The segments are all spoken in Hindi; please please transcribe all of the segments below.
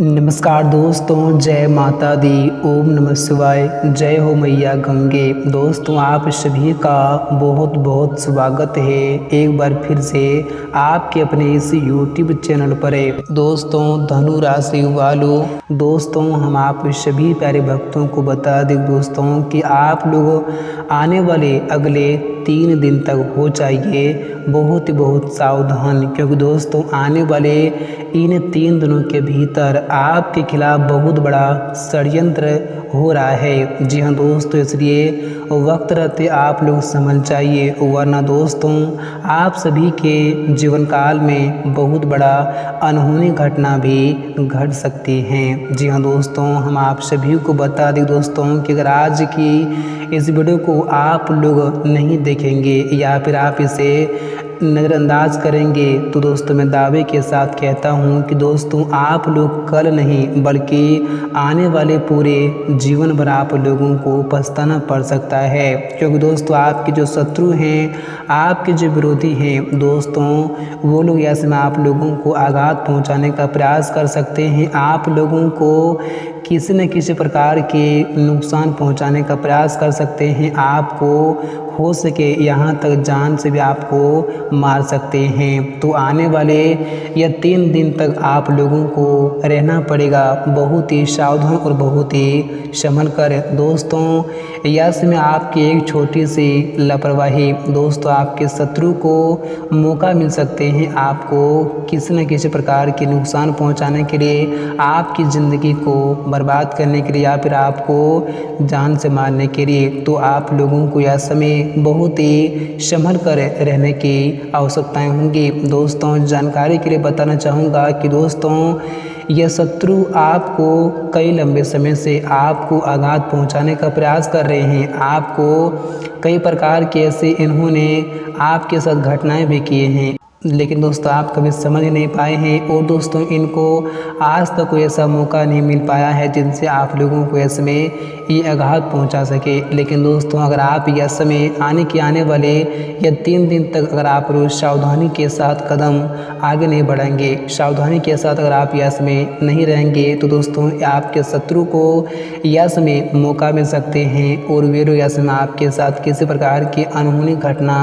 नमस्कार दोस्तों, जय माता दी। ओम नमः शिवाय। जय हो मैया गंगे। दोस्तों, आप सभी का बहुत बहुत स्वागत है एक बार फिर से आपके अपने इस YouTube चैनल पर। दोस्तों, धनु राशि वालों, दोस्तों हम आप सभी प्यारे भक्तों को बता दें दोस्तों कि आप लोग आने वाले अगले 3 दिन तक हो जाइए बहुत सावधान, क्योंकि दोस्तों आने वाले इन 3 दिनों के भीतर आपके खिलाफ बहुत बड़ा षड्यंत्र हो रहा है। जी हाँ दोस्तों, इसलिए वक्त रहते आप लोग समझ जाइए, वरना दोस्तों आप सभी के जीवन काल में बहुत बड़ा अनहोनी घटना भी घट सकती हैं। जी हाँ दोस्तों, हम आप सभी को बता दें दोस्तों कि अगर आज की इस वीडियो को आप लोग नहीं देखेंगे या फिर आप इसे नज़रअंदाज करेंगे तो दोस्तों मैं दावे के साथ कहता हूं कि दोस्तों आप लोग कल नहीं बल्कि आने वाले पूरे जीवन भर आप लोगों को पछताना पड़ सकता है, क्योंकि दोस्तों आपके जो शत्रु हैं, आपके जो विरोधी हैं दोस्तों, वो लोग ऐसे में आप लोगों को आघात पहुंचाने का प्रयास कर सकते हैं। आप लोगों को किसी न किसी प्रकार के नुकसान पहुंचाने का प्रयास कर सकते हैं। आपको हो सके यहाँ तक जान से भी आपको मार सकते हैं। तो आने वाले या 3 दिन तक आप लोगों को रहना पड़ेगा बहुत ही सावधान और बहुत ही संभल कर। दोस्तों यस में आपकी एक छोटी सी लापरवाही दोस्तों आपके शत्रु को मौका मिल सकते हैं आपको किसी न किसी प्रकार के नुकसान पहुंचाने के लिए, आपकी ज़िंदगी को बर्बाद करने के लिए या फिर आपको जान से मारने के लिए। तो आप लोगों को यह समय बहुत ही संभल कर रहने की आवश्यकताएं होंगी। दोस्तों जानकारी के लिए बताना चाहूँगा कि दोस्तों यह शत्रु आपको कई लंबे समय से आपको आघात पहुंचाने का प्रयास कर रहे हैं। आपको कई प्रकार के ऐसे इन्होंने आपके साथ घटनाएं भी किए हैं, लेकिन दोस्तों आप कभी समझ नहीं पाए हैं और दोस्तों इनको आज तक कोई ऐसा मौका नहीं मिल पाया है जिनसे आप लोगों को ऐसे में ये आघात पहुंचा सके। लेकिन दोस्तों अगर आप यह समय आने वाले या 3 दिन तक अगर आप रोज़ सावधानी के साथ कदम आगे नहीं बढ़ेंगे, सावधानी के साथ अगर आप यह समय नहीं रहेंगे तो दोस्तों आपके शत्रु को यह समय मौका मिल सकते हैं और वे लोग यह समय आपके साथ किसी प्रकार की अनहोनी घटना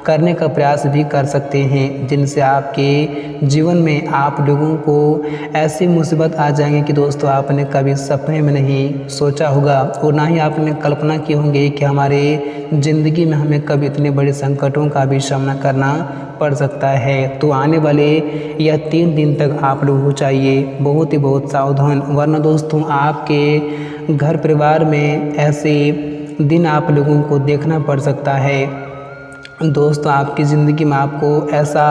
करने का प्रयास भी कर सकते हैं, जिनसे आपके जीवन में आप लोगों को ऐसी मुसीबत आ जाएंगे कि दोस्तों आपने कभी सपने में नहीं सोचा होगा और ना ही आपने कल्पना की होंगी कि हमारे ज़िंदगी में हमें कभी इतने बड़े संकटों का भी सामना करना पड़ सकता है। तो आने वाले यह 3 दिन तक आप लोग हो चाहिए बहुत सावधान, वरना दोस्तों आपके घर परिवार में ऐसे दिन आप लोगों को देखना पड़ सकता है। दोस्तों आपकी ज़िंदगी में आपको ऐसा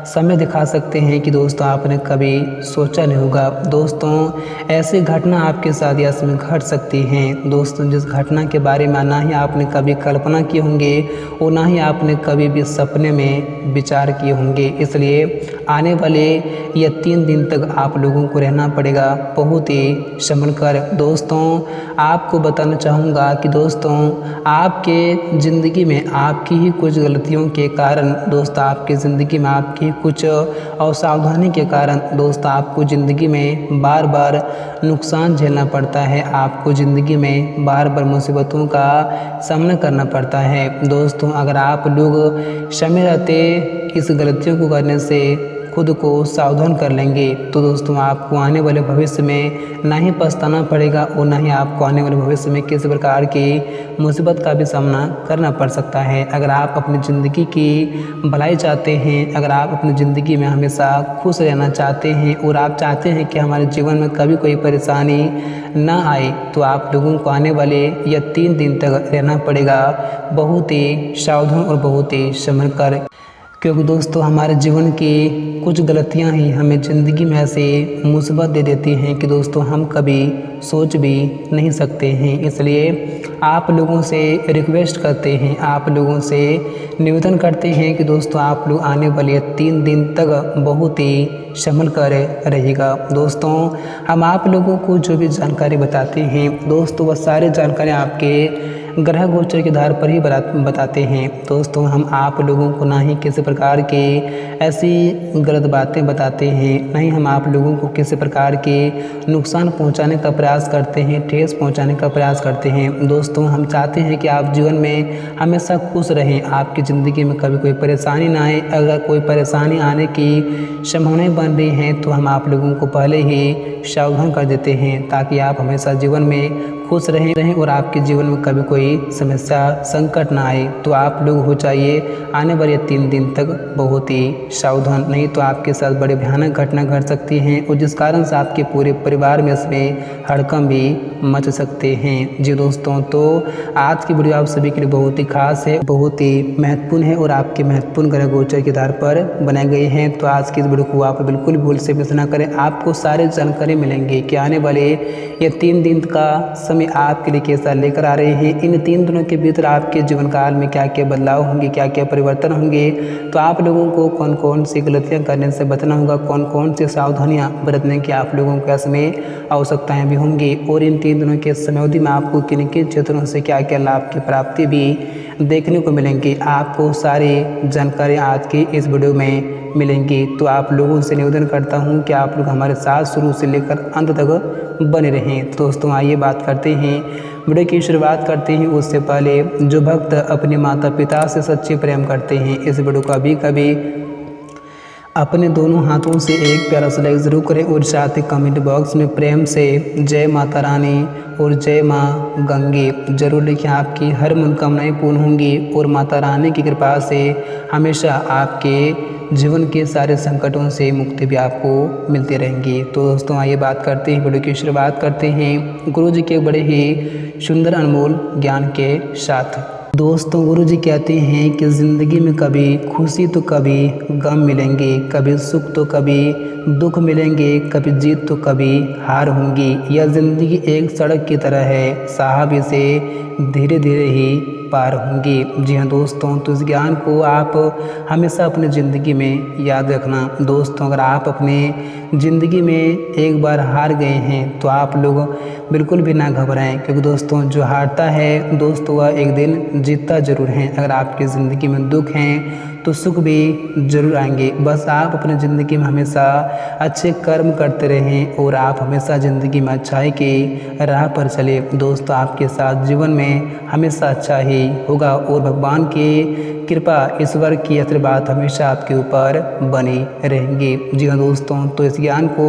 समय दिखा सकते हैं कि दोस्तों आपने कभी सोचा नहीं होगा। दोस्तों ऐसी घटना आपके साथ या समय घट सकती हैं दोस्तों जिस घटना के बारे में ना ही आपने कभी कल्पना की होंगे और ना ही आपने कभी भी सपने में विचार किए होंगे। इसलिए आने वाले या 3 दिन तक आप लोगों को रहना पड़ेगा बहुत ही संभल कर। दोस्तों आपको बताना चाहूँगा कि दोस्तों आपके ज़िंदगी में आपकी ही कुछ गलतियों के कारण दोस्तों आपकी ज़िंदगी में आपकी कुछ असावधानी के कारण दोस्तों आपको ज़िंदगी में बार बार नुकसान झेलना पड़ता है, आपको ज़िंदगी में बार बार मुसीबतों का सामना करना पड़ता है। दोस्तों अगर आप लोग समय रहते इस गलतियों को करने से खुद को सावधान कर लेंगे तो दोस्तों आपको आने वाले भविष्य में ना ही पछताना पड़ेगा और ना ही आपको आने वाले भविष्य में किसी प्रकार की मुसीबत का भी सामना करना पड़ सकता है। अगर आप अपनी ज़िंदगी की भलाई चाहते हैं, अगर आप अपनी ज़िंदगी में हमेशा खुश रहना चाहते हैं और आप चाहते हैं कि हमारे जीवन में कभी कोई परेशानी ना आए, तो आप लोगों को आने वाले या 3 दिन तक रहना पड़ेगा बहुत ही सावधान और बहुत ही संभल कर, क्योंकि दोस्तों हमारे जीवन की कुछ गलतियां ही हमें ज़िंदगी में ऐसे मुसीबत दे देती हैं कि दोस्तों हम कभी सोच भी नहीं सकते हैं। इसलिए आप लोगों से रिक्वेस्ट करते हैं, आप लोगों से निवेदन करते हैं कि दोस्तों आप लोग आने वाले 3 दिन तक बहुत ही संभल कर रहिएगा। दोस्तों हम आप लोगों को जो भी जानकारी बताते हैं दोस्तों वह सारी जानकारी आपके ग्रह गोचर के आधार पर ही बताते हैं। दोस्तों हम आप लोगों को ना ही किसी प्रकार के ऐसी गलत बातें बताते हैं, ना ही हम आप लोगों को किसी प्रकार के नुकसान पहुंचाने का प्रयास करते हैं, ठेस पहुंचाने का प्रयास करते हैं। दोस्तों हम चाहते हैं कि आप जीवन में हमेशा खुश रहें, आपकी ज़िंदगी में कभी कोई परेशानी ना आए। अगर कोई परेशानी आने की संभावनाएं बन रही हैं तो हम आप लोगों को पहले ही सावधान कर देते हैं, ताकि आप हमेशा जीवन में खुश रहें और आपके जीवन में कभी कोई समस्या संकट ना आए। तो आप लोग हो चाहिए आने वाले 3 दिन तक बहुत ही सावधान, नहीं तो आपके साथ बड़े भयानक घटना घट सकती हैं और जिस कारण से आपके पूरे परिवार में इसमें हड़कंप भी मच सकते हैं। जी दोस्तों, तो आज की वीडियो आप सभी के लिए बहुत ही खास है, बहुत ही महत्वपूर्ण है और आपके महत्वपूर्ण ग्रह गोचर के आधार पर बनाए गए हैं। तो आज की इस वीडियो को आप बिल्कुल भूल से मिस ना करें, आपको सारी जानकारी मिलेंगे कि आने वाले ये 3 दिन का समय आपके लिए कैसा लेकर आ रहे हैं। इन 3 दिनों के भीतर आपके जीवन काल में क्या क्या बदलाव होंगे, क्या क्या परिवर्तन होंगे, तो आप लोगों को कौन कौन सी गलतियां करने से बचना होगा, कौन कौन सी सावधानियां बरतने की आप लोगों को इसमें आवश्यकताएं भी होंगी, और इन 3 दिनों के समयावधि में आपको किन किन क्षेत्रों से क्या क्या लाभ की प्राप्ति भी देखने को मिलेंगी। आपको सारी जानकारी आज की इस वीडियो में मिलेंगी। तो आप लोगों से निवेदन करता हूं कि आप लोग हमारे साथ शुरू से लेकर अंत तक बने रहें। तो दोस्तों आइए बात करते हैं, वीडियो की शुरुआत करते हैं। उससे पहले जो भक्त अपने माता पिता से सच्चे प्रेम करते हैं, इस वीडियो को कभी अपने दोनों हाथों से एक प्यारा सा लाइक जरूर करें और साथ ही कमेंट बॉक्स में प्रेम से जय माता रानी और जय माँ गंगे जरूर लिखें। आपकी हर मनोकामनाएं पूर्ण होंगी और माता रानी की कृपा से हमेशा आपके जीवन के सारे संकटों से मुक्ति भी आपको मिलती रहेंगी। तो दोस्तों आइए बात करते हैं, वीडियो की शुरुआत करते हैं गुरु जी के बड़े ही सुंदर अनमोल ज्ञान के साथ। दोस्तों गुरु जी कहते हैं कि ज़िंदगी में कभी खुशी तो कभी गम मिलेंगे, कभी सुख तो कभी दुख मिलेंगे, कभी जीत तो कभी हार होंगी। यह ज़िंदगी एक सड़क की तरह है, साहब इसे धीरे धीरे ही पार होंगी। जी हाँ दोस्तों, तो इस ज्ञान को आप हमेशा अपनी ज़िंदगी में याद रखना। दोस्तों अगर आप अपने ज़िंदगी में एक बार हार गए हैं तो आप लोग बिल्कुल भी ना घबराएं, क्योंकि दोस्तों जो हारता है दोस्तों वह एक दिन जीतता ज़रूर है। अगर आपकी ज़िंदगी में दुख हैं तो सुख भी जरूर आएंगे। बस आप अपनी ज़िंदगी में हमेशा अच्छे कर्म करते रहें और आप हमेशा ज़िंदगी में अच्छाई की राह पर चले। दोस्तों आपके साथ जीवन में हमेशा अच्छा ही होगा और भगवान की कृपा, ईश्वर की आशीर्वाद हमेशा आपके ऊपर बनी रहेंगी। जी हाँ दोस्तों, तो इस ज्ञान को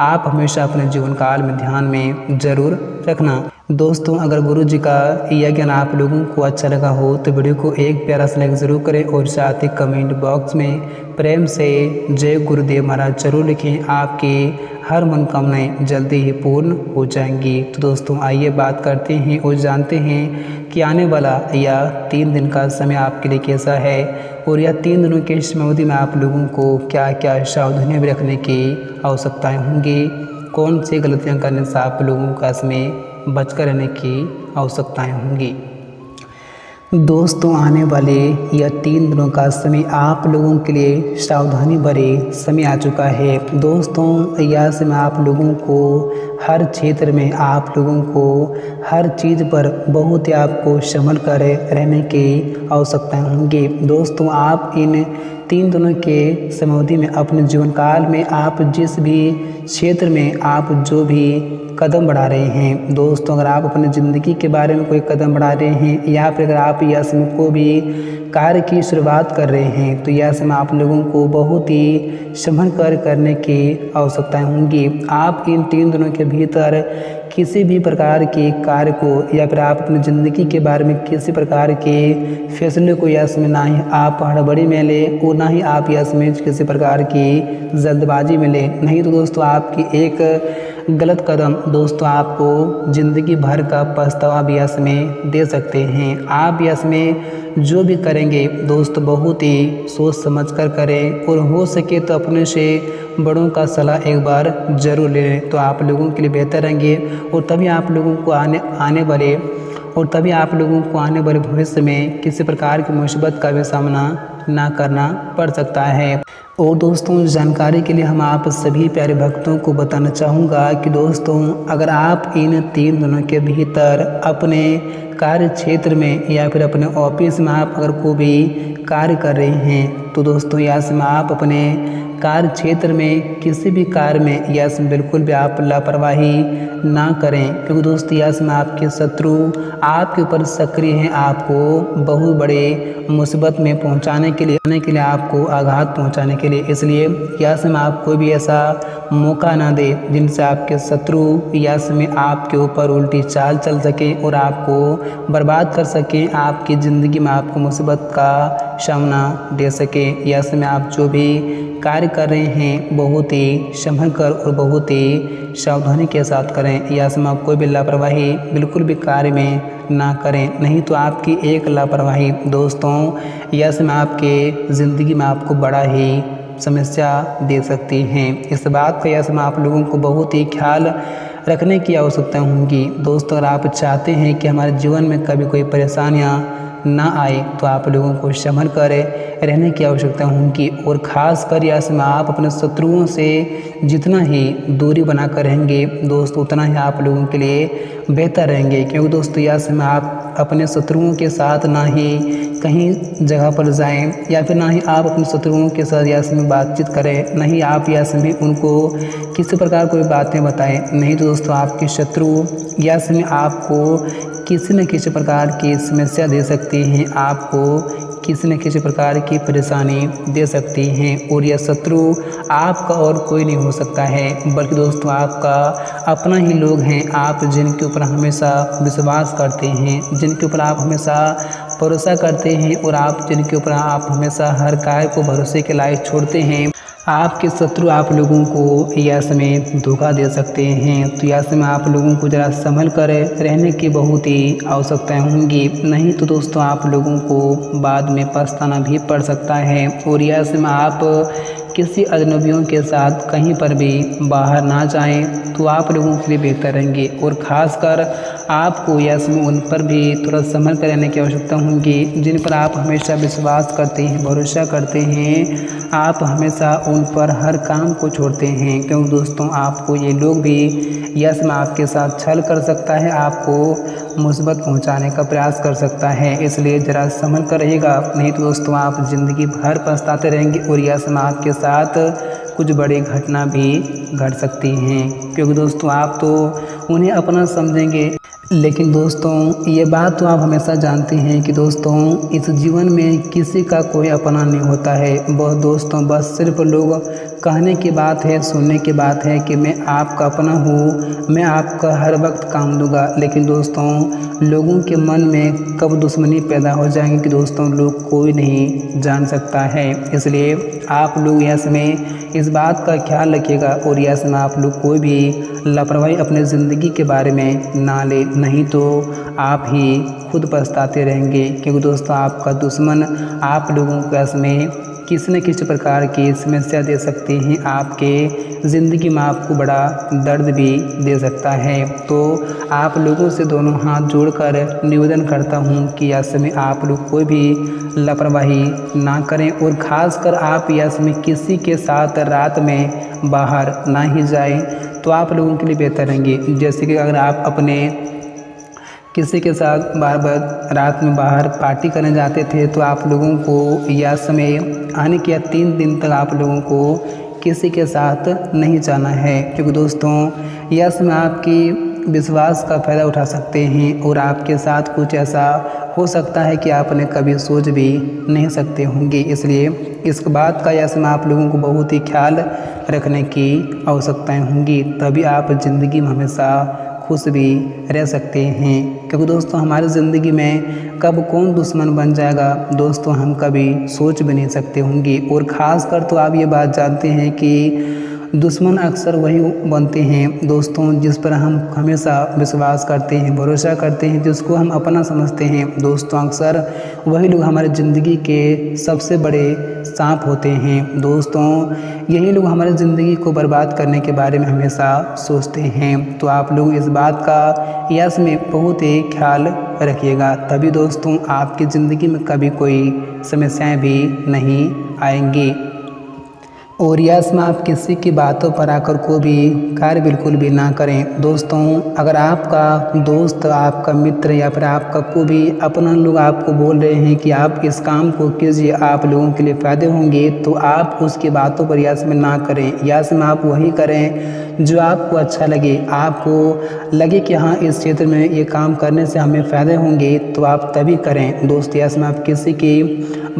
आप हमेशा अपने जीवन काल में ध्यान में ज़रूर रखना। दोस्तों अगर गुरु जी का यह ज्ञान आप लोगों को अच्छा लगा हो तो वीडियो को एक प्यारा सा लाइक ज़रूर करें और साथ ही कमेंट बॉक्स में प्रेम से जय गुरुदेव महाराज जरूर लिखें। आपकी हर मनोकामनाएं जल्दी ही पूर्ण हो जाएंगी। तो दोस्तों आइए बात करते हैं और जानते हैं कि आने वाला यह 3 दिन का समय आपके लिए कैसा है और यह 3 दिनों के समयावधि में आप लोगों को क्या क्या सावधानियाँ भी रखने की आवश्यकताएँ होंगी, कौन सी गलतियाँ करने से आप लोगों का इसमें बचकर रहने की आवश्यकताएं होंगी। दोस्तों आने वाले यह 3 दिनों का समय आप लोगों के लिए सावधानी भरे समय आ चुका है। दोस्तों यह समय आप लोगों को हर क्षेत्र में, आप लोगों को हर चीज़ पर बहुत ही आपको संभल कर रहने की आवश्यकताएं होंगी। दोस्तों आप इन 3 दिनों के समयावधि में अपने जीवन काल में आप जिस भी क्षेत्र में आप जो भी कदम बढ़ा रहे हैं, दोस्तों अगर आप अपनी ज़िंदगी के बारे में कोई कदम बढ़ा रहे हैं या फिर अगर आप यह समय को भी कार्य की शुरुआत कर रहे हैं तो यह समय आप लोगों को बहुत ही संभल कर करने की आवश्यकताएं होंगी। आप इन 3 दिनों के भीतर किसी भी प्रकार के कार्य को या फिर आप अपनी ज़िंदगी के बारे में किसी प्रकार के फैसले को यह समय ना ही आप हड़बड़ी में लें और ना ही आप यह समय किसी प्रकार की जल्दबाजी में लें, नहीं तो दोस्तों आपकी एक गलत कदम दोस्तों आपको ज़िंदगी भर का पछतावा भी इसमें दे सकते हैं। आप इसमें जो भी करेंगे दोस्तों बहुत ही सोच समझ कर करें और हो सके तो अपने से बड़ों का सलाह एक बार ज़रूर लें, तो आप लोगों के लिए बेहतर रहेंगे और तभी आप लोगों को आने वाले भविष्य में किसी प्रकार की मुसीबत का भी सामना ना करना पड़ सकता है। और दोस्तों, जानकारी के लिए हम आप सभी प्यारे भक्तों को बताना चाहूँगा कि दोस्तों, अगर आप इन 3 दिनों के भीतर अपने कार्य क्षेत्र में या फिर अपने ऑफिस में आप अगर कोई भी कार्य कर रहे हैं तो दोस्तों, या में आप अपने कार्य क्षेत्र में किसी भी कार्य में या बिल्कुल भी आप लापरवाही ना करें, क्योंकि दोस्तों यस में आपके शत्रु आपके ऊपर सक्रिय हैं, आपको बहुत बड़े मुसीबत में पहुंचाने के लिए आपको आघात पहुंचाने के लिए। इसलिए यस में आप कोई भी ऐसा मौका ना दे जिनसे आपके शत्रु यस में आपके ऊपर उल्टी चाल चल सके और आपको बर्बाद कर सके, आपकी ज़िंदगी में आपको मुसीबत का सामना दे सके। यस में आप जो भी कार्य कर रहे हैं बहुत ही संभल कर और बहुत ही सावधानी के साथ करें। या समय कोई भी लापरवाही बिल्कुल भी कार्य में ना करें, नहीं तो आपकी एक लापरवाही दोस्तों या समय आपके ज़िंदगी में आपको बड़ा ही समस्या दे सकती हैं। इस बात का यह समय आप लोगों को बहुत ही ख्याल रखने की आवश्यकता होगी। दोस्तों, अगर आप चाहते हैं कि हमारे जीवन में कभी कोई परेशानियाँ ना आए तो आप लोगों को संभल कर रहने की आवश्यकता होगी। और ख़ास कर यह समय आप अपने शत्रुओं से जितना ही दूरी बनाकर रहेंगे दोस्तों, उतना ही आप लोगों के लिए बेहतर रहेंगे। क्योंकि दोस्तों यह समय आप अपने शत्रुओं के साथ ना ही कहीं जगह पर जाएं या फिर ना ही आप अपने शत्रुओं के साथ यह समय बातचीत करें, नहीं आप यह समय उनको किसी प्रकार कोई बातें बताएं, नहीं तो दोस्तों आपके शत्रु यह समय आपको किसी न किसी प्रकार की समस्या दे सकती हैं, आपको किसी न किसी प्रकार की परेशानी दे सकती हैं। और यह शत्रु आपका और कोई नहीं हो सकता है, बल्कि दोस्तों आपका अपना ही लोग हैं, आप जिनके ऊपर हमेशा विश्वास करते हैं, जिनके ऊपर आप हमेशा भरोसा करते हैं और आप जिनके ऊपर आप हमेशा हर कार्य को भरोसे के लायक छोड़ते हैं। आपके शत्रु आप लोगों को यह समय धोखा दे सकते हैं, तो यह समय आप लोगों को ज़रा संभल कर रहने की बहुत ही आवश्यकताएं होंगी, नहीं तो दोस्तों आप लोगों को बाद में पछताना भी पड़ सकता है। और यह समय आप किसी अजनबियों के साथ कहीं पर भी बाहर ना जाएं तो आप लोगों के लिए बेहतर रहेंगे। और ख़ासकर आपको यह समय उन पर भी थोड़ा संभल कर रहने की आवश्यकता होगी जिन पर आप हमेशा विश्वास करते हैं, भरोसा करते हैं, आप हमेशा उन पर हर काम को छोड़ते हैं। क्योंकि दोस्तों आपको ये लोग भी यह समय आपके साथ छल कर सकता है, आपको मुसीबत पहुंचाने का प्रयास कर सकता है, इसलिए ज़रा संभल कर रहिएगा, नहीं तो दोस्तों आप ज़िंदगी भर पछताते रहेंगे और यह समय आपके साथ कुछ बड़ी घटना भी घट सकती हैं। क्योंकि दोस्तों आप तो उन्हें अपना समझेंगे, लेकिन दोस्तों ये बात तो आप हमेशा जानते हैं कि दोस्तों इस जीवन में किसी का कोई अपना नहीं होता है। बस दोस्तों बस सिर्फ लोग कहने की बात है, सुनने की बात है कि मैं आपका अपना हूँ, मैं आपका हर वक्त काम दूंगा, लेकिन दोस्तों लोगों के मन में कब दुश्मनी पैदा हो जाएगी कि दोस्तों लोग कोई नहीं जान सकता है। इसलिए आप लोग यह समय इस बात का ख्याल रखिएगा और यह समय आप लोग कोई भी लापरवाही अपने ज़िंदगी के बारे में ना ले, नहीं तो आप ही खुद पछताते रहेंगे। क्योंकि दोस्तों आपका दुश्मन आप लोगों को इसमें किसी न किसी प्रकार की समस्या दे सकती हैं, आपके ज़िंदगी में आपको बड़ा दर्द भी दे सकता है। तो आप लोगों से दोनों हाथ जोड़कर निवेदन करता हूं कि यह समय आप लोग कोई भी लापरवाही ना करें और ख़ासकर आप यह समय किसी के साथ रात में बाहर ना ही जाएं तो आप लोगों के लिए बेहतर रहेंगे। जैसे कि अगर आप अपने किसी के साथ बार बार रात में बाहर पार्टी करने जाते थे तो आप लोगों को यह समय आने के 3 दिन तक आप लोगों को किसी के साथ नहीं जाना है। क्योंकि दोस्तों यह समय आपकी विश्वास का फ़ायदा उठा सकते हैं और आपके साथ कुछ ऐसा हो सकता है कि आपने कभी सोच भी नहीं सकते होंगे। इसलिए इस बात का यह समय आप लोगों को बहुत ही ख्याल रखने की आवश्यकताएं होंगी, तभी आप ज़िंदगी में हमेशा खुश भी रह सकते हैं। क्योंकि दोस्तों हमारी ज़िंदगी में कब कौन दुश्मन बन जाएगा दोस्तों हम कभी सोच भी नहीं सकते होंगे। और ख़ास कर तो आप ये बात जानते हैं कि दुश्मन अक्सर वही बनते हैं दोस्तों जिस पर हम हमेशा विश्वास करते हैं, भरोसा करते हैं, जिसको हम अपना समझते हैं। दोस्तों अक्सर वही लोग हमारी ज़िंदगी के सबसे बड़े सांप होते हैं। दोस्तों यही लोग हमारी ज़िंदगी को बर्बाद करने के बारे में हमेशा सोचते हैं। तो आप लोग इस बात का यस में बहुत ही ख्याल रखिएगा, तभी दोस्तों आपकी ज़िंदगी में कभी कोई समस्याएं भी नहीं आएंगी। और यस में आप किसी की बातों पर आकर को भी कार्य बिल्कुल भी ना करें। दोस्तों अगर आपका दोस्त, आपका मित्र या फिर आपका कोई भी अपना लोग आपको बोल रहे हैं कि आप इस काम को कीजिए, आप लोगों के लिए फ़ायदे होंगे, तो आप उसकी बातों पर यस में ना करें। यस में आप वही करें जो आपको अच्छा लगे, आपको लगे कि हाँ इस क्षेत्र में ये काम करने से हमें फ़ायदे होंगे, तो आप तभी करें। दोस्त यस में आप किसी की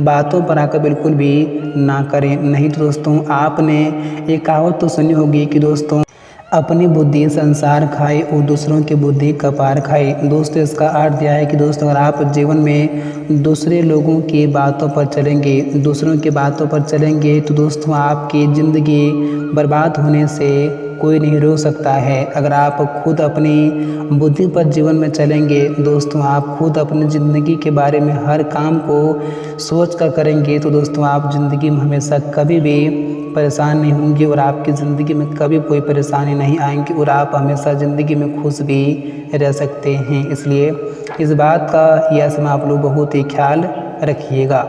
बातों पर आकर बिल्कुल भी ना करें, नहीं तो दोस्तों आपने एक कहावत तो सुनी होगी कि दोस्तों अपनी बुद्धि संसार खाए और दूसरों की बुद्धि कपार खाए। दोस्तों इसका अर्थ यह है कि दोस्तों अगर आप जीवन में दूसरे लोगों की बातों पर चलेंगे, दूसरों की बातों पर चलेंगे, तो दोस्तों आपकी ज़िंदगी बर्बाद होने से कोई नहीं रोक सकता है। अगर आप खुद अपनी बुद्धि पर जीवन में चलेंगे दोस्तों, आप खुद अपनी ज़िंदगी के बारे में हर काम को सोच कर करेंगे, तो दोस्तों आप ज़िंदगी में हमेशा कभी भी परेशान नहीं होंगे और आपकी ज़िंदगी में कभी कोई परेशानी नहीं आएंगी और आप हमेशा ज़िंदगी में खुश भी रह सकते हैं। इसलिए इस बात का यह समय आप लोग बहुत ही ख्याल रखिएगा।